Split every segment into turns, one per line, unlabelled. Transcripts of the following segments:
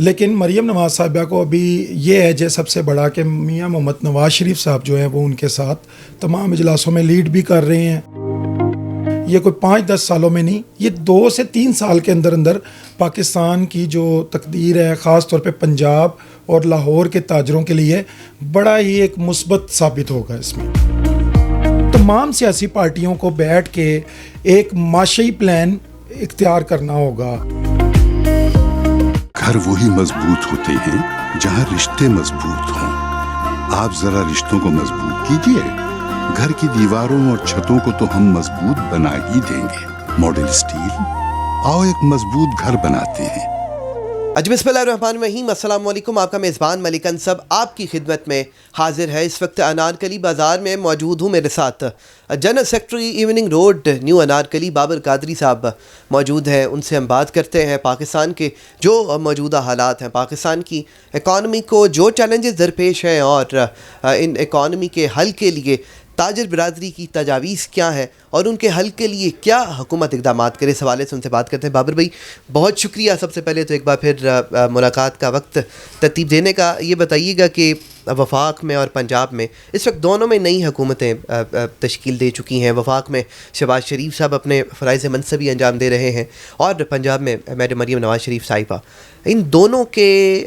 لیکن مریم نواز صاحبہ کو ابھی یہ ایج ہے سب سے بڑا کہ میاں محمد نواز شریف صاحب جو ہیں وہ ان کے ساتھ تمام اجلاسوں میں لیڈ بھی کر رہے ہیں. یہ کوئی 5-10 سالوں میں نہیں، یہ 2 سے 3 سال کے اندر اندر پاکستان کی جو تقدیر ہے خاص طور پہ پنجاب اور لاہور کے تاجروں کے لیے بڑا ہی ایک مثبت ثابت ہوگا. اس میں تمام سیاسی پارٹیوں کو بیٹھ کے ایک معاشی پلان اختیار کرنا ہوگا.
گھر وہی مضبوط ہوتے ہیں جہاں رشتے مضبوط ہوں. آپ ذرا رشتوں کو مضبوط کیجئے. گھر کی دیواروں اور چھتوں کو تو ہم مضبوط بنا ہی دیں گے. ماڈل اسٹیل، آؤ ایک مضبوط گھر بناتے ہیں.
بسم اللہ الرحمن الرحیم. السلام علیکم. آپ کا میزبان ملک انصب آپ کی خدمت میں حاضر ہے. اس وقت انارکلی بازار میں موجود ہوں. میرے ساتھ general secretary evening road new Anarkali Babar Qadri صاحب موجود ہیں. ان سے ہم بات کرتے ہیں پاکستان کے جو موجودہ حالات ہیں، پاکستان کی اکانومی کو جو چیلنجز درپیش ہیں اور ان اکانومی کے حل کے لیے تاجر برادری کی تجاویز کیا ہے اور ان کے حل کے لیے کیا حکومت اقدامات کرے. اس حوالے سے ان سے بات کرتے ہیں. بابر بھائی بہت شکریہ سب سے پہلے تو ایک بار پھر ملاقات کا وقت ترتیب دینے کا. یہ بتائیے گا کہ وفاق میں اور پنجاب میں اس وقت دونوں میں نئی حکومتیں تشکیل دے چکی ہیں. وفاق میں شہباز شریف صاحب اپنے فرائض منصبی انجام دے رہے ہیں اور پنجاب میں میڈم مریم نواز شریف صاحبہ. ان دونوں کے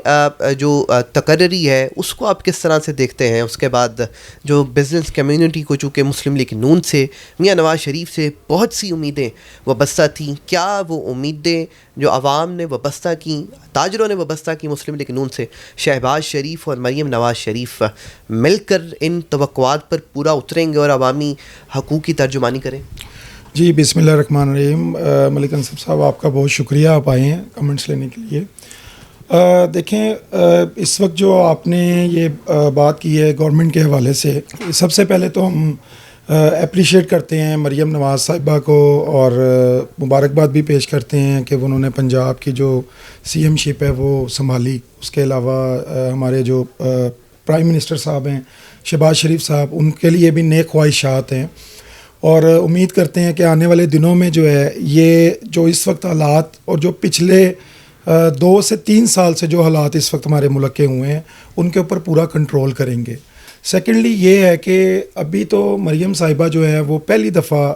جو تقرری ہے اس کو آپ کس طرح سے دیکھتے ہیں؟ اس کے بعد جو بزنس کمیونٹی کو چونکہ مسلم لیگ نون سے میاں نواز شریف سے بہت سی امیدیں وابستہ تھیں، کیا وہ امیدیں جو عوام نے وابستہ کیں، تاجروں نے وابستہ کی مسلم لیگ نون سے، شہباز شریف اور مریم نواز شریف مل کر ان توقعات پر پورا اتریں گے اور عوامی حقوق کی ترجمانی کریں؟
جی بسم اللہ الرحمن الرحیم. ملک انصب صاحب آپ کا بہت شکریہ، آپ آئے ہیں کمنٹس لینے کے لیے. دیکھیں اس وقت جو آپ نے یہ بات کی ہے گورنمنٹ کے حوالے سے، سب سے پہلے تو ہم اپریشیٹ کرتے ہیں مریم نواز صاحبہ کو اور مبارکباد بھی پیش کرتے ہیں کہ انہوں نے پنجاب کی جو سی ایم شپ ہے وہ سنبھالی. اس کے علاوہ ہمارے جو پرائم منسٹر صاحب ہیں شہباز شریف صاحب، ان کے لیے بھی نیک خواہشات ہیں اور امید کرتے ہیں کہ آنے والے دنوں میں جو ہے یہ جو اس وقت حالات اور جو پچھلے 2 سے 3 سال سے جو حالات اس وقت ہمارے ملک کے ہوئے ہیں ان کے اوپر پورا کنٹرول کریں گے. سیکنڈلی یہ ہے کہ ابھی تو مریم صاحبہ جو ہے وہ پہلی دفعہ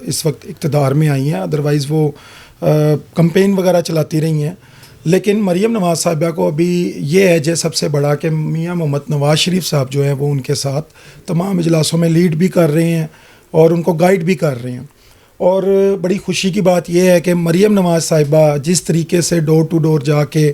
اس وقت اقتدار میں آئی ہیں، ادروائز وہ کمپین وغیرہ چلاتی رہی ہیں. لیکن مریم نواز صاحبہ کو ابھی یہ ایج ہے سب سے بڑا کہ میاں محمد نواز شریف صاحب جو ہیں وہ ان کے ساتھ تمام اجلاسوں میں لیڈ بھی کر رہے ہیں اور ان کو گائیڈ بھی کر رہے ہیں. اور بڑی خوشی کی بات یہ ہے کہ مریم نواز صاحبہ جس طریقے سے ڈور ٹو ڈور جا کے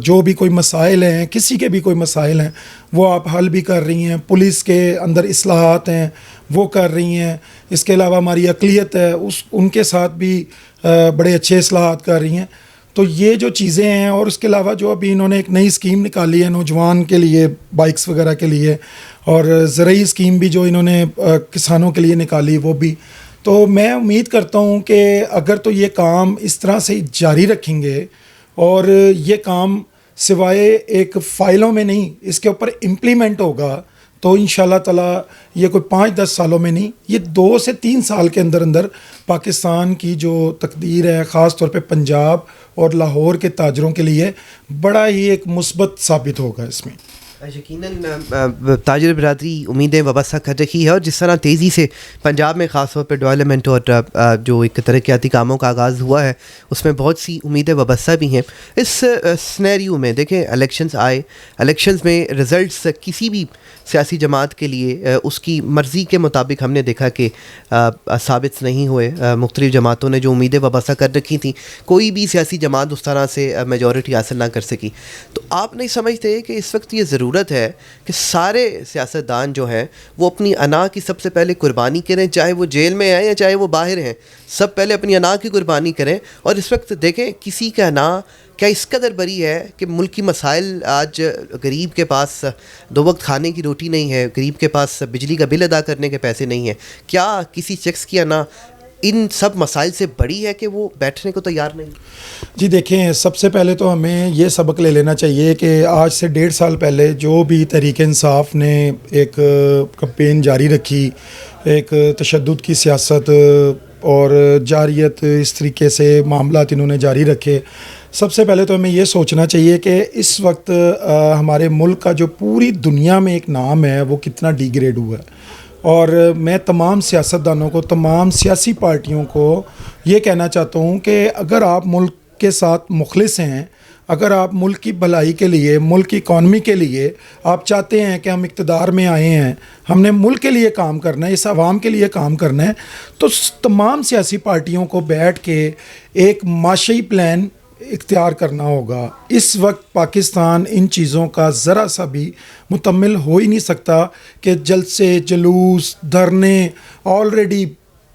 جو بھی کوئی مسائل ہیں، کسی کے بھی کوئی مسائل ہیں، وہ آپ حل بھی کر رہی ہیں. پولیس کے اندر اصلاحات ہیں وہ کر رہی ہیں. اس کے علاوہ ہماری اقلیت ہے ان کے ساتھ بھی بڑے اچھے اصلاحات کر رہی ہیں. تو یہ جو چیزیں ہیں، اور اس کے علاوہ جو ابھی انہوں نے ایک نئی اسکیم نکالی ہے نوجوان کے لیے بائکس وغیرہ کے لیے، اور زرعی اسکیم بھی جو انہوں نے کسانوں کے لیے نکالی وہ بھی. تو میں امید کرتا ہوں کہ اگر تو یہ کام اس طرح سے جاری رکھیں گے اور یہ کام سوائے ایک فائلوں میں نہیں اس کے اوپر امپلیمنٹ ہوگا تو انشاءاللہ تعالی یہ کوئی 5-10 سالوں میں نہیں، یہ 2 سے 3 سال کے اندر اندر پاکستان کی جو تقدیر ہے خاص طور پہ پنجاب اور لاہور کے تاجروں کے لیے بڑا ہی ایک مثبت ثابت ہوگا. اس میں
یقیناً تاجر برادری امیدیں وابستہ کر رکھی ہے، اور جس طرح تیزی سے پنجاب میں خاص طور پہ ڈیولپمنٹ اور جو ایک ترقیاتی کاموں کا آغاز ہوا ہے اس میں بہت سی امیدیں وابستہ بھی ہیں. اس سنیریو میں دیکھیں الیکشنز آئے، الیکشنز میں رزلٹس کسی بھی سیاسی جماعت کے لیے اس کی مرضی کے مطابق ہم نے دیکھا کہ ثابت نہیں ہوئے. مختلف جماعتوں نے جو امیدیں وابستہ کر رکھی تھیں کوئی بھی سیاسی جماعت اس طرح سے میجورٹی حاصل نہ کر سکی. تو آپ نہیں سمجھتے کہ اس وقت یہ ضرورت ہے کہ سارے سیاستدان جو ہیں وہ اپنی انا کی سب سے پہلے قربانی کریں، چاہے وہ جیل میں ہیں یا چاہے وہ باہر ہیں، سب پہلے اپنی انا کی قربانی کریں. اور اس وقت دیکھیں کسی کا انا کیا اس قدر بری ہے کہ ملکی مسائل، آج غریب کے پاس 2 وقت کھانے کی روٹی نہیں ہے، غریب کے پاس بجلی کا بل ادا کرنے کے پیسے نہیں ہیں، کیا کسی شخص کی انا ان سب مسائل سے بڑی ہے کہ وہ بیٹھنے کو تیار نہیں؟
جی دیکھیں، سب سے پہلے تو ہمیں یہ سبق لے لینا چاہیے کہ آج سے 1.5 سال پہلے جو بھی تحریک انصاف نے ایک کمپین جاری رکھی، ایک تشدد کی سیاست اور جاریت، اس طریقے سے معاملات انہوں نے جاری رکھے، سب سے پہلے تو ہمیں یہ سوچنا چاہیے کہ اس وقت ہمارے ملک کا جو پوری دنیا میں ایک نام ہے وہ کتنا ڈی گریڈ ہوا ہے. اور میں تمام سیاستدانوں کو, تمام سیاسی پارٹیوں کو یہ کہنا چاہتا ہوں کہ اگر آپ ملک کے ساتھ مخلص ہیں, اگر آپ ملک کی بھلائی کے لیے, ملک کی اکانومی کے لیے آپ چاہتے ہیں کہ ہم اقتدار میں آئے ہیں, ہم نے ملک کے لیے کام کرنا ہے, اس عوام کے لیے کام کرنا ہے, تو تمام سیاسی پارٹیوں کو بیٹھ کے ایک معاشی پلان اختیار کرنا ہوگا. اس وقت پاکستان ان چیزوں کا ذرا سا بھی مکمل ہو ہی نہیں سکتا کہ جلسے, جلوس, دھرنے, آلریڈی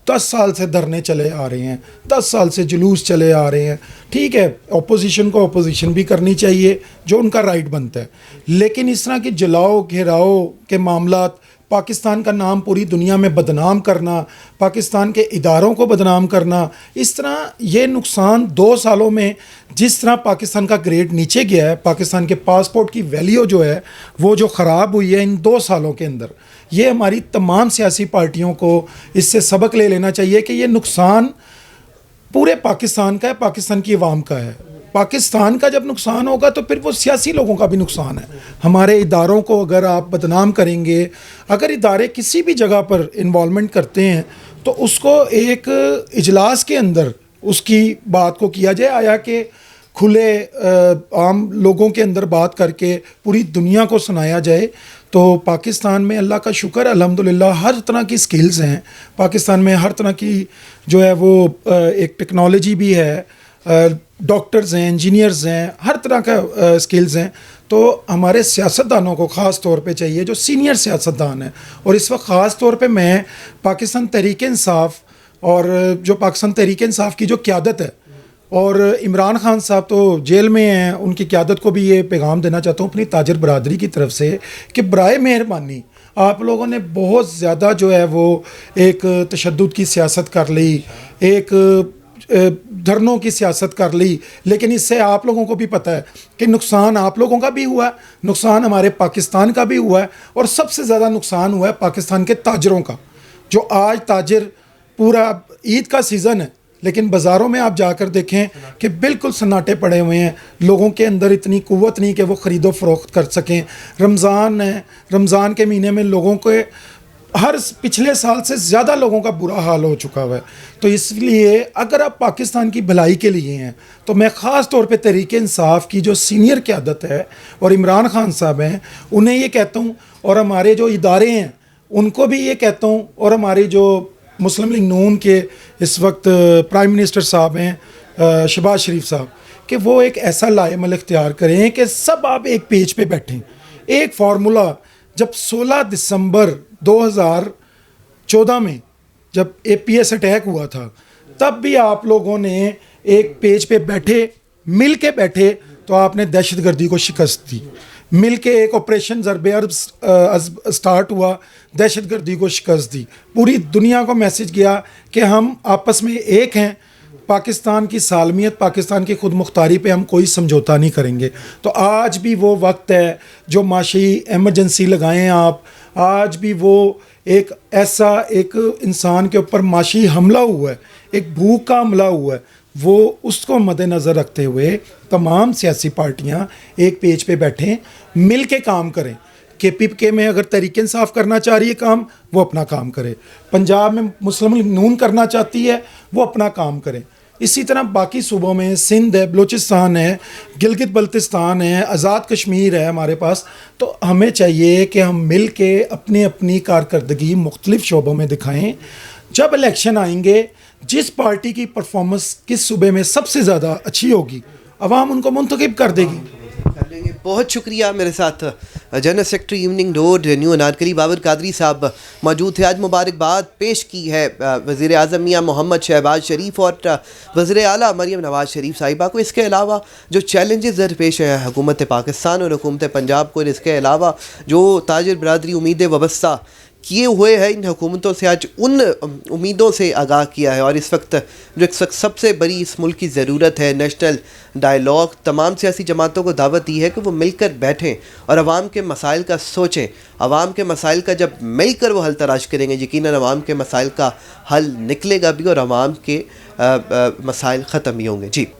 10 سال سے دھرنے چلے آ رہے ہیں, 10 سال سے جلوس چلے آ رہے ہیں. ٹھیک ہے, اپوزیشن کو اپوزیشن بھی کرنی چاہیے جو ان کا رائٹ بنتا ہے, لیکن اس طرح کی جلاؤ گھیراؤ کے معاملات, پاکستان کا نام پوری دنیا میں بدنام کرنا, پاکستان کے اداروں کو بدنام کرنا, اس طرح یہ نقصان 2 سالوں میں جس طرح پاکستان کا گریڈ نیچے گیا ہے, پاکستان کے پاسپورٹ کی ویلیو جو ہے وہ جو خراب ہوئی ہے ان 2 سالوں کے اندر, یہ ہماری تمام سیاسی پارٹیوں کو اس سے سبق لے لینا چاہیے کہ یہ نقصان پورے پاکستان کا ہے, پاکستان کی عوام کا ہے. پاکستان کا جب نقصان ہوگا تو پھر وہ سیاسی لوگوں کا بھی نقصان ہے. ہمارے اداروں کو اگر آپ بدنام کریں گے, اگر ادارے کسی بھی جگہ پر انوالومنٹ کرتے ہیں تو اس کو ایک اجلاس کے اندر اس کی بات کو کیا جائے, آیا کہ کھلے عام لوگوں کے اندر بات کر کے پوری دنیا کو سنایا جائے. تو پاکستان میں اللہ کا شکر الحمدللہ ہر طرح کی سکلز ہیں, پاکستان میں ہر طرح کی جو ہے وہ ایک ٹیکنالوجی بھی ہے, ڈاکٹرز ہیں, انجینئرز ہیں, ہر طرح کا سکلز ہیں. تو ہمارے سیاستدانوں کو خاص طور پہ چاہیے, جو سینئر سیاستدان ہیں, اور اس وقت خاص طور پہ میں پاکستان تحریک انصاف اور جو پاکستان تحریک انصاف کی جو قیادت ہے, اور عمران خان صاحب تو جیل میں ہیں, ان کی قیادت کو بھی یہ پیغام دینا چاہتا ہوں اپنی تاجر برادری کی طرف سے کہ برائے مہربانی آپ لوگوں نے بہت زیادہ جو ہے وہ ایک تشدد کی سیاست کر لی, ایک دھرنوں کی سیاست کر لی, لیکن اس سے آپ لوگوں کو بھی پتہ ہے کہ نقصان آپ لوگوں کا بھی ہوا ہے, نقصان ہمارے پاکستان کا بھی ہوا ہے, اور سب سے زیادہ نقصان ہوا ہے پاکستان کے تاجروں کا. جو آج تاجر پورا عید کا سیزن ہے لیکن بازاروں میں آپ جا کر دیکھیں کہ بالکل سناٹے پڑے ہوئے ہیں, لوگوں کے اندر اتنی قوت نہیں کہ وہ خرید و فروخت کر سکیں. رمضان ہے, رمضان کے مہینے میں لوگوں کے ہر پچھلے سال سے زیادہ لوگوں کا برا حال ہو چکا ہوا ہے. تو اس لیے اگر آپ پاکستان کی بھلائی کے لیے ہیں تو میں خاص طور پہ تحریک انصاف کی جو سینئر قیادت ہے اور عمران خان صاحب ہیں انہیں یہ کہتا ہوں, اور ہمارے جو ادارے ہیں ان کو بھی یہ کہتا ہوں, اور ہماری جو مسلم لیگ نون کے اس وقت پرائم منسٹر صاحب ہیں شہباز شریف صاحب, کہ وہ ایک ایسا لائے عمل اختیار کریں کہ سب آپ ایک پیج پہ بیٹھیں. ایک فارمولا جب 16 دسمبر 2014 میں جب APS اٹیک ہوا تھا تب بھی آپ لوگوں نے ایک پیج پہ بیٹھے, مل کے بیٹھے, تو آپ نے دہشت گردی کو شکست دی. مل کے ایک آپریشن ضرب عرب سٹارٹ ہوا, دہشت گردی کو شکست دی. پوری دنیا کو میسج گیا کہ ہم آپس میں ایک ہیں, پاکستان کی سالمیت, پاکستان کی خود مختاری پہ ہم کوئی سمجھوتا نہیں کریں گے. تو آج بھی وہ وقت ہے جو معاشی ایمرجنسی لگائیں آپ, آج بھی وہ ایک ایسا ایک انسان کے اوپر معاشی حملہ ہوا ہے, ایک بھوک کا حملہ ہوا ہے, وہ اس کو مد نظر رکھتے ہوئے تمام سیاسی پارٹیاں ایک پیج پہ بیٹھیں, مل کے کام کریں. KPK میں اگر تحریک انصاف کرنا چاہ رہی ہے کام, وہ اپنا کام کرے. پنجاب میں مسلم لیگ نون کرنا چاہتی ہے, وہ اپنا کام کریں. اسی طرح باقی صوبوں میں سندھ ہے, بلوچستان ہے, گلگت بلتستان ہے, آزاد کشمیر ہے ہمارے پاس. تو ہمیں چاہیے کہ ہم مل کے اپنی اپنی کارکردگی مختلف شعبوں میں دکھائیں. جب الیکشن آئیں گے, جس پارٹی کی پرفارمنس کس صوبے میں سب سے زیادہ اچھی ہوگی عوام ان کو منتخب کر دے گی.
بہت شکریہ. میرے ساتھ general secretary evening road new Anarkali Babar Qadri صاحب موجود تھے. آج مبارکباد پیش کی ہے وزیر اعظم میاں محمد شہباز شریف اور وزیر اعلیٰ مریم نواز شریف صاحبہ کو. اس کے علاوہ جو چیلنجز درپیش ہیں حکومت پاکستان اور حکومت پنجاب کو, اس کے علاوہ جو تاجر برادری امیدیں وابستہ کیے ہوئے ہیں, ان حکومتوں سے آج ان امیدوں سے آگاہ کیا ہے. اور اس وقت جو سب سے بڑی اس ملک کی ضرورت ہے نیشنل ڈائیلاگ, تمام سیاسی جماعتوں کو دعوت دی ہے کہ وہ مل کر بیٹھیں اور عوام کے مسائل کا سوچیں. عوام کے مسائل کا جب مل کر وہ حل تلاش کریں گے, یقیناً عوام کے مسائل کا حل نکلے گا بھی, اور عوام کے مسائل ختم بھی ہوں گے. جی